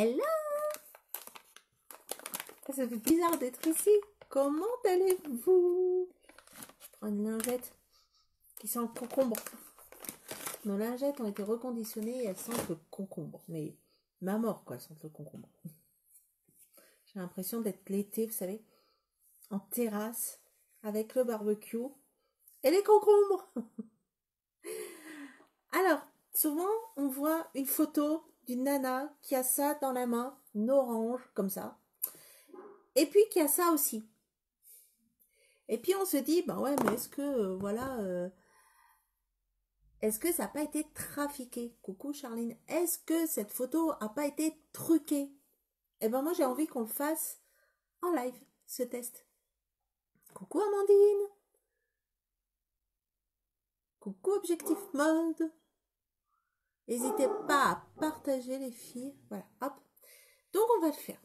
Hello! Ça fait bizarre d'être ici. Comment allez-vous? Je prends une lingette qui sent le concombre. Nos lingettes ont été reconditionnées et elles sentent le concombre. Mais ma mort, quoi, sentent le concombre. J'ai l'impression d'être l'été, vous savez, en terrasse, avec le barbecue et les concombres. Alors, souvent, on voit une photo d'une nana qui a ça dans la main, une orange, comme ça. Et puis, qui a ça aussi. Et puis, on se dit, bah ouais, mais est-ce que, est-ce que ça n'a pas été trafiqué? Coucou Charline. Est-ce que cette photo n'a pas été truquée? Eh ben, moi, j'ai envie qu'on le fasse en live, ce test. Coucou Amandine. Coucou Objectif Mode. N'hésitez pas à partager les filles. Voilà, hop. Donc, on va le faire.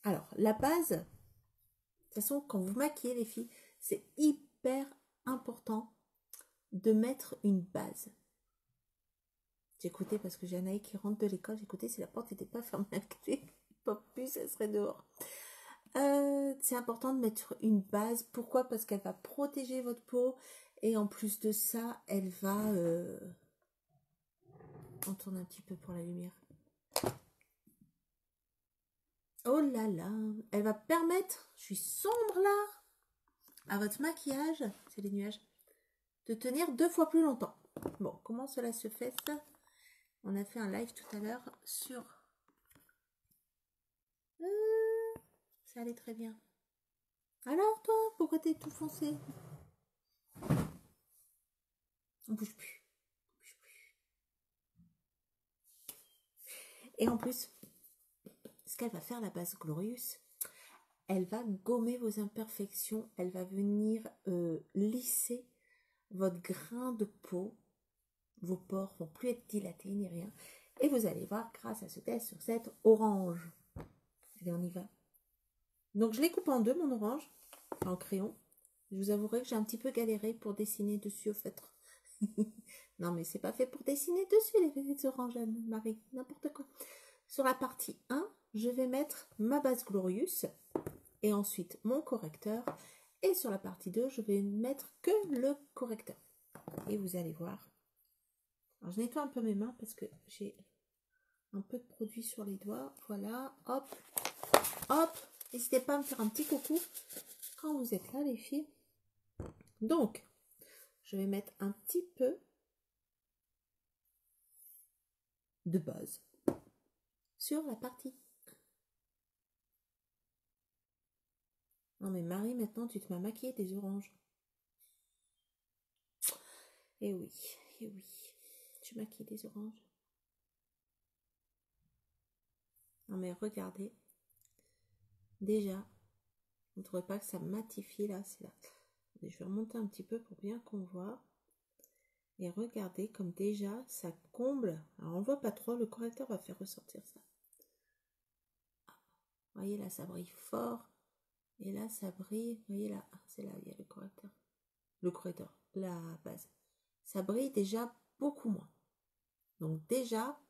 Alors, la base, de toute façon, quand vous maquillez les filles, c'est hyper important de mettre une base. J'écoutais parce que j'ai Anaï qui rentre de l'école. J'écoutais si la porte n'était pas fermée à clé. Pas plus, elle serait dehors. C'est important de mettre une base. Pourquoi? Parce qu'elle va protéger votre peau. Et en plus de ça, elle va... On tourne un petit peu pour la lumière. Oh là là. Elle va permettre, je suis sombre là, à votre maquillage, c'est les nuages, de tenir 2 fois plus longtemps. Bon, comment cela se fait ça? On a fait un live tout à l'heure sur... ça allait très bien. Alors toi, pourquoi t'es tout foncé? On bouge plus. On bouge plus. Et en plus, ce qu'elle va faire, la base Glorious, elle va gommer vos imperfections. Elle va venir lisser votre grain de peau. Vos pores vont plus être dilatés ni rien. Et vous allez voir grâce à ce test sur cette orange. Allez, on y va. Donc, je les coupe en deux, mon orange, en crayon. Je vous avouerai que j'ai un petit peu galéré pour dessiner dessus au feutre. Non, mais c'est pas fait pour dessiner dessus, les oranges, Marie. N'importe quoi. Sur la partie 1, je vais mettre ma base Glorious. Et ensuite, mon correcteur. Et sur la partie 2, je vais mettre que le correcteur. Et vous allez voir. Alors, je nettoie un peu mes mains parce que j'ai un peu de produit sur les doigts. Voilà, hop, hop. N'hésitez pas à me faire un petit coucou quand vous êtes là, les filles. Donc, je vais mettre un petit peu de base sur la partie. Non mais Marie, maintenant tu te m'as maquillé des oranges. Eh oui, eh oui. Tu maquilles des oranges. Non mais regardez. Déjà, vous ne trouvez pas que ça matifie là? C'est là. Je vais remonter un petit peu pour bien qu'on voit. Et regardez comme déjà ça comble. Alors on ne voit pas trop, le correcteur va faire ressortir ça. Vous voyez là, ça brille fort. Et là, ça brille. Vous voyez là, c'est là, il y a le correcteur. Le correcteur, la base. Ça brille déjà beaucoup moins. Donc déjà,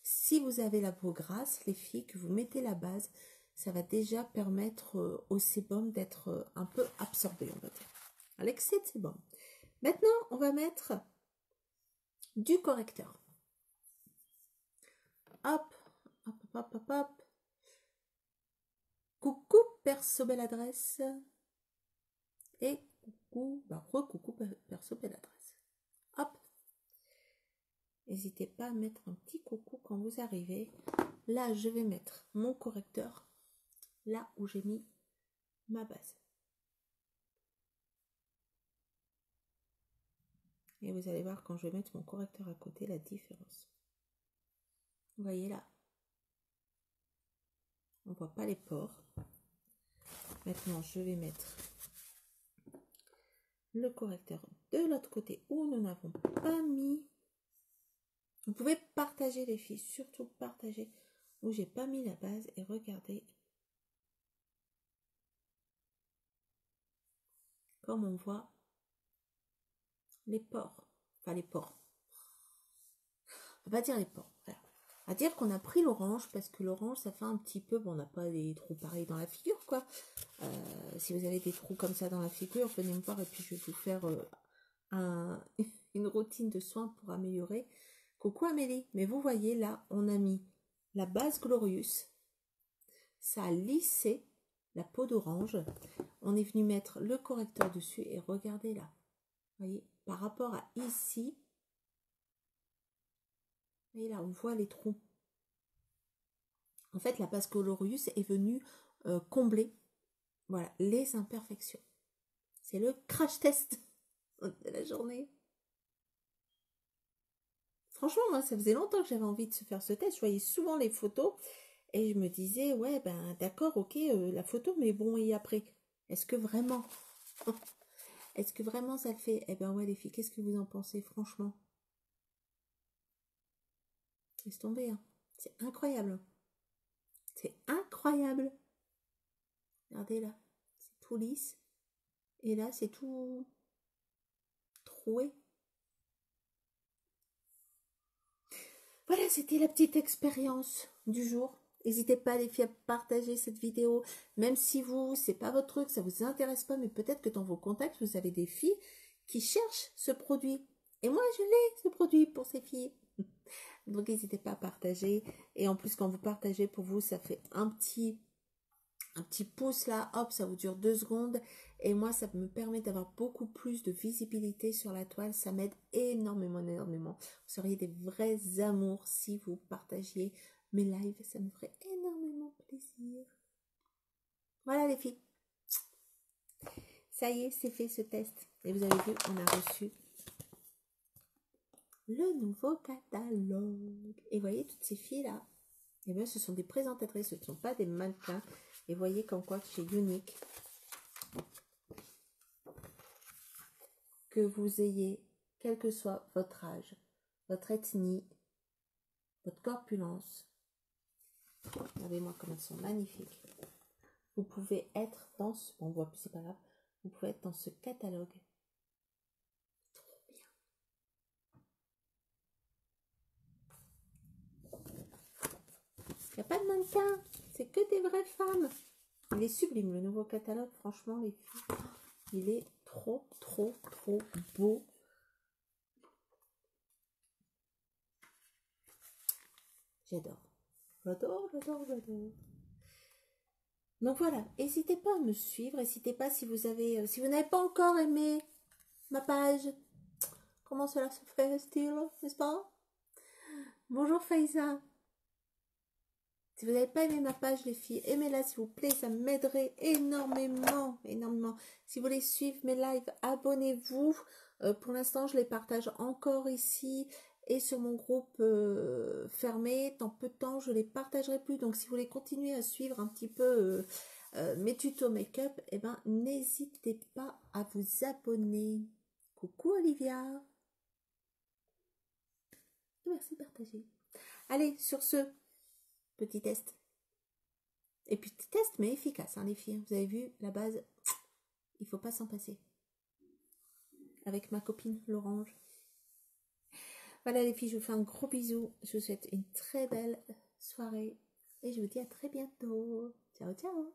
si vous avez la peau grasse, les filles, que vous mettez la base, ça va déjà permettre au sébum d'être un peu absorbé, on va dire. À l'excès de sébum. Maintenant, on va mettre du correcteur. Hop, hop, hop, hop, hop. Coucou, perso belle adresse. Et coucou, re-coucou, perso belle adresse. Hop. N'hésitez pas à mettre un petit coucou quand vous arrivez. Là, je vais mettre mon correcteur là où j'ai mis ma base. Et vous allez voir quand je vais mettre mon correcteur à côté la différence. Vous voyez là, on ne voit pas les pores. Maintenant, je vais mettre le correcteur de l'autre côté où nous n'avons pas mis. Vous pouvez partager les filles, surtout partager où j'ai pas mis la base et regardez comme on voit les pores. Enfin les pores. On va pas dire les pores. Voilà. À dire qu'on a pris l'orange, parce que l'orange, ça fait un petit peu... Bon, on n'a pas des trous pareils dans la figure, quoi. Si vous avez des trous comme ça dans la figure, venez me voir et puis je vais vous faire une routine de soins pour améliorer. Coucou Amélie, mais vous voyez là, on a mis la base Glorious, ça a lissé la peau d'orange, on est venu mettre le correcteur dessus et regardez là, vous voyez, par rapport à ici, vous voyez là, on voit les trous. En fait, la base Glorious est venue combler, voilà, les imperfections. C'est le crash test de la journée. Franchement, moi, ça faisait longtemps que j'avais envie de se faire ce test. Je voyais souvent les photos et je me disais, ouais, ben d'accord, ok, la photo, mais bon, et après, est-ce que vraiment ça le fait? Eh ben ouais, les filles, qu'est-ce que vous en pensez, franchement? Laisse tomber, hein. C'est incroyable. C'est incroyable. Regardez là, c'est tout lisse. Et là, c'est tout troué. Voilà, c'était la petite expérience du jour. N'hésitez pas les filles à partager cette vidéo, même si vous, c'est pas votre truc, ça vous intéresse pas, mais peut-être que dans vos contacts, vous avez des filles qui cherchent ce produit. Et moi, je l'ai, ce produit, pour ces filles. Donc, n'hésitez pas à partager. Et en plus, quand vous partagez, pour vous, ça fait un petit pouce là, hop, ça vous dure 2 secondes. Et moi, ça me permet d'avoir beaucoup plus de visibilité sur la toile. Ça m'aide énormément, énormément. Vous seriez des vrais amours si vous partagiez mes lives. Ça me ferait énormément plaisir. Voilà les filles. Ça y est, c'est fait ce test. Et vous avez vu, on a reçu le nouveau catalogue. Et vous voyez, toutes ces filles-là, eh bien, ce sont des présentatrices, ce ne sont pas des mannequins. Et vous voyez comme quoi chez Unique, que vous ayez, quel que soit votre âge, votre ethnie, votre corpulence, regardez-moi comme elles sont magnifiques. Vous pouvez être dans ce, bon, on voit plus, c'est pas grave, vous pouvez être dans ce catalogue. Trop bien. Il n'y a pas de mannequin, c'est que des vraies femmes. Il est sublime le nouveau catalogue, franchement les filles, il est trop, trop, trop beau. J'adore. J'adore, j'adore, j'adore. Donc voilà, n'hésitez pas à me suivre, n'hésitez pas si vous n'avez pas encore aimé ma page. Comment cela se fait-il, n'est-ce pas? Bonjour Faiza. Si vous n'avez pas aimé ma page les filles, aimez-la s'il vous plaît, ça m'aiderait énormément, énormément. Si vous voulez suivre mes lives, abonnez-vous. Pour l'instant, je les partage encore ici et sur mon groupe fermé. Dans peu de temps, je les partagerai plus. Donc si vous voulez continuer à suivre un petit peu mes tutos make-up, eh ben n'hésitez pas à vous abonner. Coucou Olivia. Merci de partager. Allez, sur ce, petit test. Et puis petit test, mais efficace, hein, les filles. Vous avez vu, la base, il faut pas s'en passer. Avec ma copine, l'orange. Voilà les filles, je vous fais un gros bisou. Je vous souhaite une très belle soirée. Et je vous dis à très bientôt. Ciao, ciao.